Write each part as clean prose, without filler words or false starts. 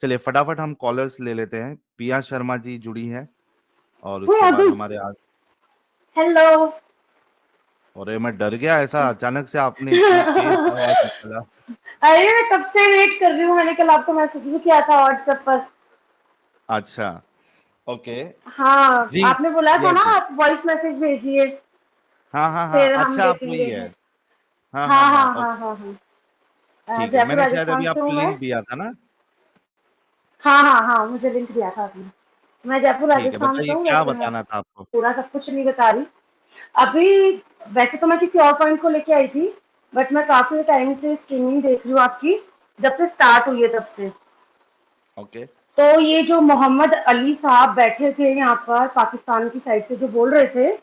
चलिए फटाफट हम कॉलर्स ले लेते हैं। पिया शर्मा जी जुड़ी है और वो उसके बाद अभी हमारे आज। हेलो। और मैं डर गया, ऐसा अचानक से आपने इतनी तेज आवाज निकाला। अरे मैं कब से वेट कर रही हूँ, मैंने कल आपको मैसेज भी किया था व्हाट्सएप पर। अच्छा, ओके हाँ, जी। आपने बोला था यस ना जी, आप वॉइस मैसेज भेजिए, हाँ हाँ हाँ, फिर हम अच्छा आप देखेंगे। वही है। हाँ हाँ हाँ हाँ, हाँ हाँ ओके हाँ हाँ, ठीक है। जयपुर मैंने शायद राजस्थान अभी से हूँ आपको मैं। लिंक दिया था ना। हाँ हाँ हाँ, मुझे लिंक दिया था आपने। मैं जयपुर ठीक है, राजस्थान से बताइए हूँ, क्या वैसे मैं बताना था आपको। पूरा सब कुछ नहीं बता रही अभी। वैसे तो मैं किसी और पॉइंट को लेके आई थी, बट मैं काफी टाइम से स्ट्रीमिंग देख रही हूँ आपकी, जब से स्टार्ट हुई है तब से। ओके। तो ये जो मोहम्मद अली साहब बैठे थे यहाँ पर पाकिस्तान की साइड से जो बोल रहे थे,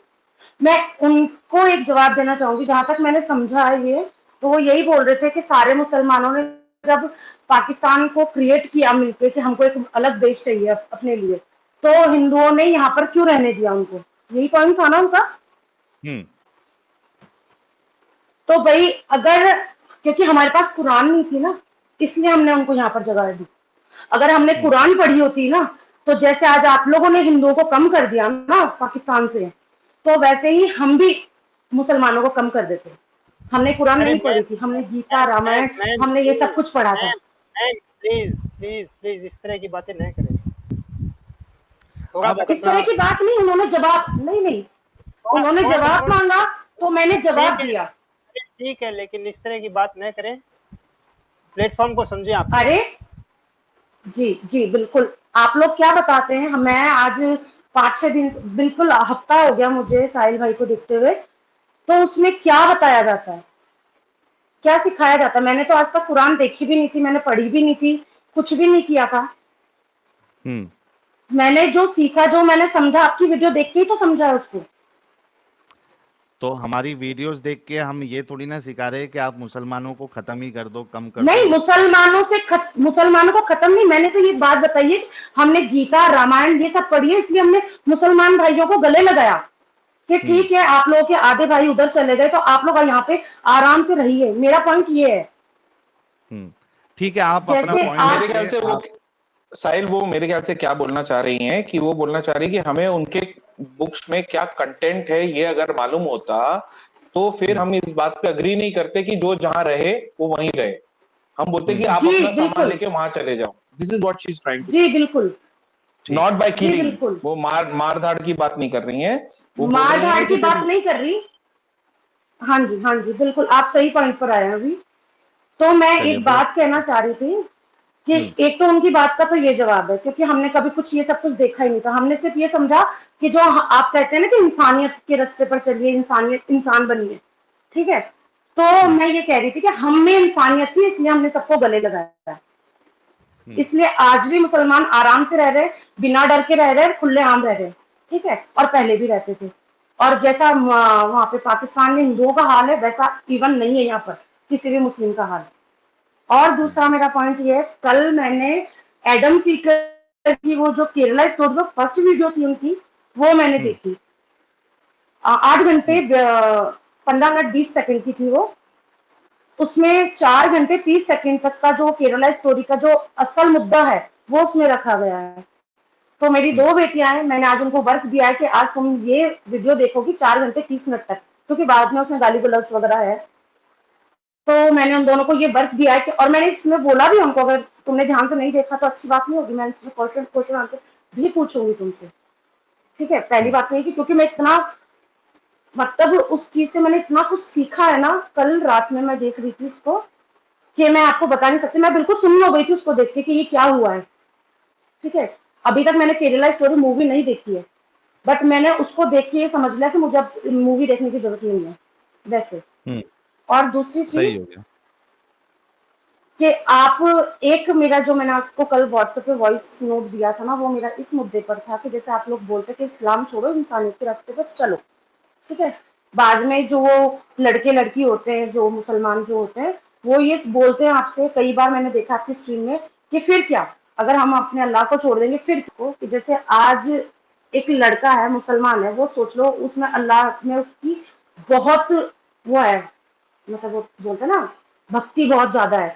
मैं उनको एक जवाब देना चाहूंगी। जहां तक मैंने समझा है ये, तो वो यही बोल रहे थे कि सारे मुसलमानों ने जब पाकिस्तान को क्रिएट किया मिलकर कि हमको एक अलग देश चाहिए अपने लिए, तो हिंदुओं ने यहाँ पर क्यों रहने दिया उनको। यही पॉइंट था ना उनका। हम्म। तो भाई अगर, क्योंकि हमारे पास कुरान नहीं थी ना, इसलिए हमने उनको यहाँ पर जगह दी। अगर हमने हम्म। कुरान पढ़ी होती ना, तो जैसे आज आप लोगों ने हिंदुओं को कम कर दिया ना पाकिस्तान से, तो वैसे ही हम भी मुसलमानों को कम कर देते। हमने कुरान अरे नहीं मैम पढ़ी थी, हमने Gita ma'am ma'am Ramayana, ma'am हमने ये सब प्लीज कुछ पढ़ा था। Ma'am ma'am please please please इस तरह की बातें नहीं करें। थोड़ा सा अब इस अपना तरह की बात नहीं, उन्होंने जवाब नहीं, थोड़ा उन्होंने थोड़ा जवाब थोड़ा मांगा तो मैंने जवाब ठीक है, दिया। ठीक है, लेकिन इस तरह की बात नहीं करें। प्लेटफॉर्म को समझे आप थोड़ा। अरे जी जी बिल्कुल, आप लोग क्या बताते हैं। मैं आज 5-6 दिन, बिल्कुल हफ्ता हो गया मुझे साहिल भाई को देखते हुए, तो उसमें क्या बताया जाता है, क्या सिखाया जाता है। मैंने तो आज तक कुरान देखी भी नहीं थी, मैंने पढ़ी भी नहीं थी, कुछ भी नहीं किया था। हम्म। मैंने जो सीखा, जो मैंने समझा, आपकी वीडियो देख के ही तो समझा है उसको। तो हमारी वीडियोस देख के हम ये थोड़ी ना सिखा रहे हैं कि आप मुसलमानों को खत्म ही कर दो, कम कर नहीं, दो। मुसलमानों को खत्म नहीं, मैंने तो ये बात बताई है कि हमने गीता रामायण ये सब पढ़ी है, इसलिए हमने मुसलमान भाइयों को गले लगाया कि हम्म। ठीक है, आप लोगों के आधे भाई उधर चले गए तो आप लोग यहाँ पे आराम से रहिए। मेरा पॉइंट ये है। हम्म। ठीक है, आप अपना जैसे पॉइंट मेरे आज, ख्याल रखिए से वो आप। साहिल, वो मेरे ख्याल से क्या बोलना चाह रही हैं कि वो बोलना चाह रही है कि हमें उनके बुक्स में क्या कंटेंट है ये अगर मालूम होता तो फिर हम्म। हम इस बात पे अग्री नहीं करते कि जो जहां रहे वो वहीं रहे। हम बोलते कि आप जी अपना सामान बिल्कुल, लेके वहां चले जाओ। This is what she is trying to जी से। बिल्कुल, ठीक नॉट है। बाय जी किलिंग। बिल्कुल, वो मार धाड़ की बात नहीं कर रही हैं। वो बोल मार रही धाड़ हैं कि की फिर बात नहीं कर रही। हाँ जी हाँ जी, बिल्कुल आप सही पॉइंट पर आए हैं अभी। तो मैं चलिए एक बहुत। बात कहना चाह रही थी कि हम्म। एक तो उनकी बात का तो ये जवाब है, क्योंकि हमने कभी कुछ ये सब कुछ देखा ही नहीं था। हमने सिर्फ ये समझा कि जो आप कहते हैं ना कि इंसानियत के रास्ते पर चलिए, इंसानियत, इंसान बनिए, ठीक है। तो हम्म। मैं ये कह रही थी कि हम में इंसानियत थी, इसलिए हमने सबको गले लगाया। हम्म। इसलिए आज भी मुसलमान आराम से रह रहे, बिना डर के रह रहे, खुले आम रह रहे, ठीक है। और पहले भी रहते थे। और जैसा वहां पे पाकिस्तान में हिंदुओं का हाल है, वैसा इवन नहीं है यहाँ पर किसी भी मुस्लिम का हाल। और हम्म। दूसरा मेरा पॉइंट ये है, कल मैंने एडम सीकर की वो जो केरला स्टोरी में फर्स्ट वीडियो थी उनकी, वो मैंने हम्म। देखी। 8 घंटे हम्म। 15 मिनट 20 सेकंड की थी वो। उसमें 4 घंटे 30 सेकंड तक का जो केरला स्टोरी का जो असल मुद्दा है, वो उसमें रखा गया है। तो मेरी हम्म। 2 बेटियां हैं, मैंने आज उनको वर्क दिया है कि आज तुम ये वीडियो देखोगी 4 घंटे 30 मिनट तक, क्योंकि बाद में उसमें गाली गलौज वगैरह है। तो मैंने उन दोनों को ये वर्क दिया है कि, और मैंने इसमें बोला भी उनको, अगर तुमने ध्यान से नहीं देखा तो अच्छी बात नहीं होगी, मैं इसमें क्वेश्चन आंसर भी पूछूंगी तुमसे, ठीक है। पहली हम्म। बात तो ये कि क्योंकि मैं इतना, मतलब उस चीज से मैंने इतना कुछ सीखा है ना, कल रात में मैं देख रही थी उसको, कि मैं आपको बता नहीं सकती। मैं बिल्कुल सुन्न हो गई थी उसको देख के कि ये क्या हुआ है, ठीक है। अभी तक मैंने केरला स्टोरी मूवी नहीं देखी है, बट मैंने उसको देख के ये समझ लिया कि मुझे अब मूवी देखने की जरूरत नहीं है वैसे। हम्म। और दूसरी सही चीज हो गया। कि आप, एक मेरा जो मैंने आपको कल व्हाट्सएप पे वॉइस नोट दिया था ना, वो मेरा इस मुद्दे पर था कि जैसे आप लोग बोलते कि इस्लाम छोड़ो, इंसानियत के रास्ते पर चलो, ठीक है। बाद में जो वो लड़के लड़की होते हैं, जो मुसलमान जो होते हैं, वो ये बोलते हैं आपसे, कई बार मैंने देखा आपकी स्ट्रीम में, कि फिर क्या, अगर हम अपने अल्लाह को छोड़ देंगे फिर को, कि जैसे आज एक लड़का है मुसलमान है, वो सोच लो उसमें अल्लाह में उसकी बहुत वो है, मतलब वो बोलते हैं ना, भक्ति बहुत ज्यादा है।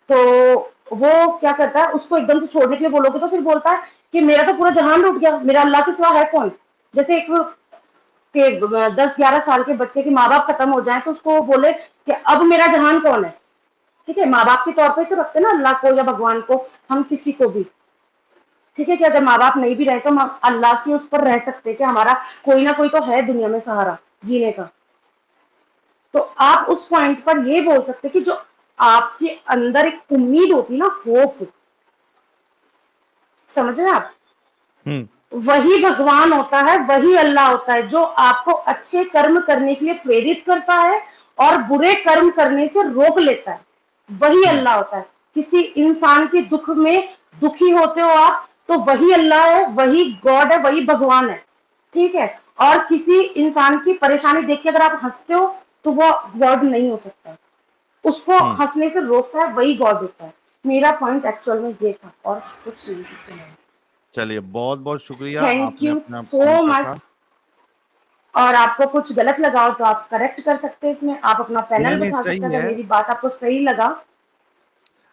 तो वो क्या करता है, उसको एकदम से छोड़ने के लिए बोलोगे तो फिर बोलता है कि मेरा तो पूरा जहान लूट गया, मेरा अल्लाह के सिवा है कौन। जैसे एक के 10-11 साल के बच्चे के माँ बाप खत्म हो जाए तो उसको वो बोले कि अब मेरा जहान कौन है। ठीक है, माँ बाप के तौर पे तो रखते ना अल्लाह को या भगवान को, हम किसी को भी। ठीक है, कि अगर माँ बाप नहीं भी रहे तो हम अल्लाह के उस पर रह सकते हैं कि हमारा कोई ना कोई तो है दुनिया में सहारा जीने का। तो आप उस पॉइंट पर ये बोल सकते हैं कि जो आपके अंदर एक उम्मीद होती है ना, होप, समझ रहे हैं आप, वही भगवान होता है, वही अल्लाह होता है जो आपको अच्छे कर्म करने के लिए प्रेरित करता है और बुरे कर्म करने से रोक लेता है, वही अल्लाह होता है। किसी इंसान के दुख में दुखी होते हो आप तो वही अल्लाह है, वही गॉड है, वही भगवान है। ठीक है, और किसी इंसान की परेशानी देख के अगर आप हंसते हो तो वो गॉड नहीं हो सकता, उसको हंसने से रोकता है वही गॉड होता है। मेरा पॉइंट एक्चुअल में ये था और कुछ नहीं। चलिए, बहुत बहुत शुक्रिया, थैंक आपने यू अपना सो पॉइंट मच। रखा। और आपको कुछ गलत लगा हो तो आप करेक्ट कर सकते हैं, इसमें आप अपना नहीं पैनल नहीं, बता सकते सही हैं अगर है, मेरी बात आपको सही लगा।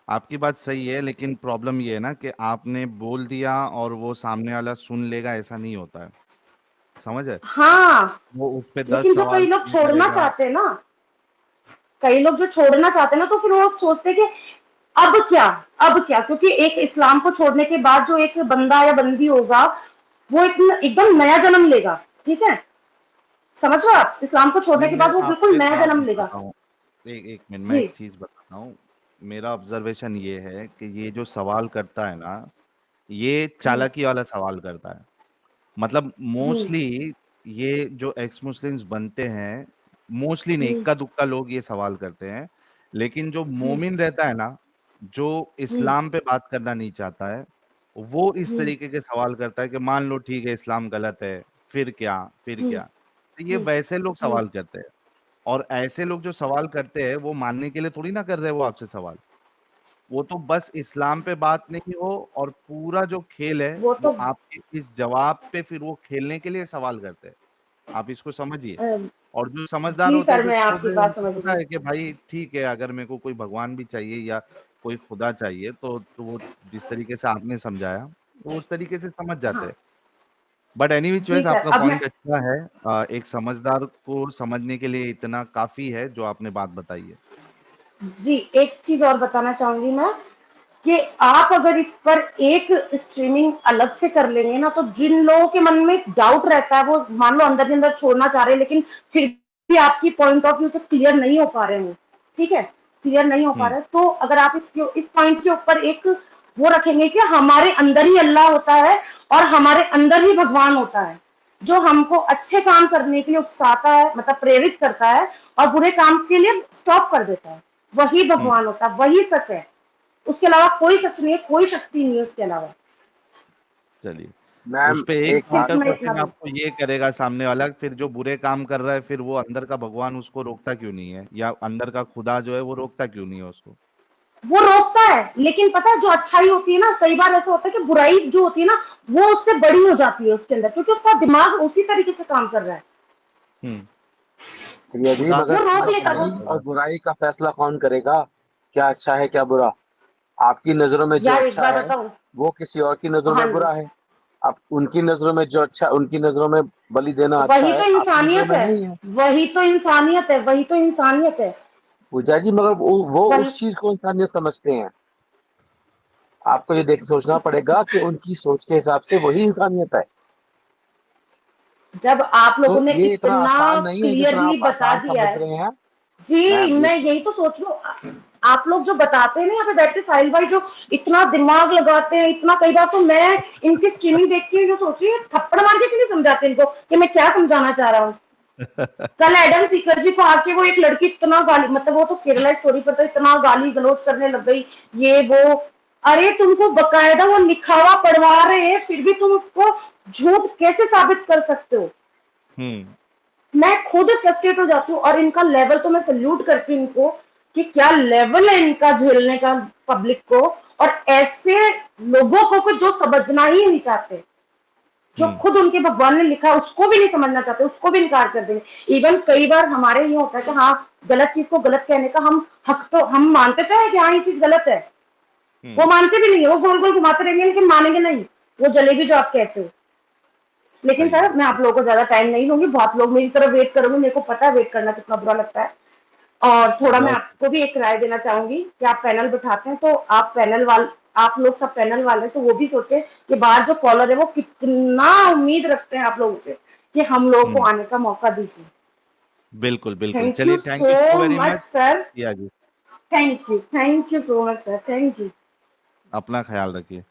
आपकी बात सही है, लेकिन प्रॉब्लम ये है ना कि आपने बोल दिया और वो सामने वाला सुन लेगा, ऐसा नहीं होता है, समझ है। हाँ, वो उस पे 10 लेकिन जो सवाल कई लोग खड़े छोड़ना करेगा। चाहते हैं ना, कई लोग जो छोड़ना चाहते हैं ना, तो फिर वो सोचते हैं कि अब क्या, अब क्या, क्योंकि एक इस्लाम को छोड़ने के बाद जो एक बंदा या बंदी होगा वो एकदम नया जन्म लेगा। ठीक है, समझ रहे हो आप, इस्लाम को छोड़ने नहीं, के मैं बाद वो आपको बिल्कुल एक नया बात जन्म लेगा। बताता हूँ, एक मिनट, मैं जी। एक चीज बताता हूँ। मेरा ऑब्जर्वेशन ये है कि ये जो सवाल करता है ना, ये हम्म, चालाकी वाला सवाल करता है। मतलब हम्म, मोस्टली ये जो एक्स मुस्लिम्स बनते हैं, मोस्टली नहीं, हम्म, इक्का दुक्का लोग ये सवाल करते हैं। लेकिन जो हम्म, मोमिन रहता है ना, जो हम्म, इस्लाम पे बात करना नहीं चाहता है, वो इस हम्म, तरीके के सवाल करता है कि मान लो ठीक है इस्लाम गलत है, फिर क्या, फिर हम्म, क्या। तो ये हम्म, वैसे लोग हम्म, सवाल करते हैं। और ऐसे लोग जो सवाल करते हैं वो मानने के लिए थोड़ी ना कर रहे हैं वो आपसे सवाल। वो तो बस इस्लाम पे बात नहीं हो, और पूरा जो खेल है वो वो तो आपके इस जवाब पे फिर वो खेलने के लिए सवाल करते हैं। आप इसको समझिए। और जो समझदार जी होते हैं सर, जो मैं छोड़ आपकी रहे हैं, बात उनको समझ पता गई। है कि भाई ठीक है, अगर मेरे को कोई भगवान भी चाहिए या कोई खुदा चाहिए तो वो जिस तरीके से आपने समझाया वो उस तरीके से समझ जाते हाँ हैं। बट एनी विच जी वेज सर, आपका अब मैं पॉइंट अच्छा है। एक समझदार को समझने के लिए इतना काफी है जो आपने बात बताई है। जी एक चीज और बताना चाहूंगी मैं कि आप अगर इस पर एक स्ट्रीमिंग अलग से कर लेंगे ना, तो जिन लोगों के मन में डाउट रहता है, वो मान लो अंदर ही अंदर छोड़ना चाह रहे हैं लेकिन फिर भी आपकी पॉइंट ऑफ व्यू से क्लियर नहीं हो पा रहे हैं, ठीक है, क्लियर नहीं हो पा हम्म। रहे, तो अगर आप इस पॉइंट के ऊपर एक वो रखेंगे कि हमारे अंदर ही अल्लाह होता है और हमारे अंदर ही भगवान होता है जो हमको अच्छे काम करने के लिए उकसाता है, मतलब प्रेरित करता है, और बुरे काम के लिए स्टॉप कर देता है, वही हम्म। भगवान होता है, वही सच है, उसके अलावा कोई सच नहीं है, कोई शक्ति नहीं है उसके अलावा। चलिए, उस मैम पे एक एक सिर्फ काउंटर बात मैं है। इतना क्वेश्चन बोल, आपको ये करेगा सामने वाला, फिर जो बुरे काम कर रहा है फिर वो अंदर का भगवान उसको रोकता क्यों नहीं है, या अंदर का खुदा जो है वो रोकता क्यों नहीं है उसको। वो रोकता है, लेकिन पता है जो अच्छाई होती है ना, कई बार ऐसा होता है कि बुराई जो होती है ना वो उससे बड़ी हो जाती है उसके अंदर, क्योंकि उसका दिमाग उसी तरीके से काम कर रहा है, हम्म। प्रिया जी, खुदा वो मगर रोक लेता वो। अच्छाई और बुराई का फैसला कौन करेगा? क्या अच्छा है क्या बुरा? आपकी नजरों में जो यार एक अच्छा बात है बताऊं, वो किसी और की नजरों हाँ में जी, बुरा है। अब उनकी नजरों में जो अच्छा, उनकी नजरों में बलि देना अच्छा वही है, तो आपकी नजरों इंसानियत में है, नहीं है। वही तो इंसानियत है, वही तो इंसानियत है। पूजा जी, मगर वो वही, उस चीज को इंसानियत समझते हैं। आपको ये देख सोचना पड़ेगा कि उनकी सोच के हिसाब से वही इंसानियत है। जब आप तो लोगों ने ये इतना इतना आसान नहीं है जितना क्लियरली आप बता आसान दिया समझ है, रहे हैं। जी मैम ये मैं यही तो सोच रही हूँ, आप लोग जो बताते हैं ना यहाँ पे बैठ के, साहिल भाई जो इतना दिमाग लगाते हैं, इतना, कई बार तो मैं इनकी स्ट्रीमिंग देख के जो सोचती हूँ थप्पड़ मार के क्यों नहीं समझाते इनको कि मैं क्या समझाना चाह रहा हूँ। कल एडम सीकर जी को आके वो एक लड़की इतना गाली, मतलब वो तो केरला स्टोरी पर तो इतना गाली गलौज करने लग गई, ये वो, अरे तुमको बकायदा वो लिखा हुआ पढ़वा रहे हैं फिर भी तुम उसको झूठ कैसे साबित कर सकते हो। हम्म। मैं खुद फ्रस्ट्रेट हो जाती हूँ, और इनका लेवल तो मैं सल्यूट करती हूँ इनको कि क्या लेवल है इनका झेलने का पब्लिक को, और ऐसे लोगों को जो समझना ही नहीं चाहते, जो हम्म। खुद उनके भगवान ने लिखा है उसको भी नहीं समझना चाहते, उसको भी इनकार कर देंगे। इवन कई बार हमारे ये होता है कि हाँ, गलत चीज को गलत कहने का हम हक तो हम मानते तो है कि हाँ ये चीज गलत है, वो मानते भी नहीं है, वो गोल गोल घुमाते रहेंगे लेकिन मानेंगे नहीं, वो जलेबी जो आप कहते हो। लेकिन सही सर है, मैं आप लोगों को ज्यादा टाइम नहीं लूंगी, बहुत लोग मेरी तरफ वेट करोगे, मेरे को पता है वेट करना कितना बुरा लगता है। और थोड़ा मैं बहुत आपको भी एक राय देना चाहूंगी कि आप पैनल बिठाते हैं तो आप पैनल वाल आप लोग सब पैनल वाले तो वो भी सोचे कि बाहर जो कॉलर है वो कितना उम्मीद रखते हैं आप लोगों से कि हम लोगों को आने का मौका दीजिए। बिल्कुल, बिल्कुल। थैंक यू चलिए, thank you so so very much much. Sir. किया जी, thank you so much sir. Thank you. अपना ख्याल रखिए।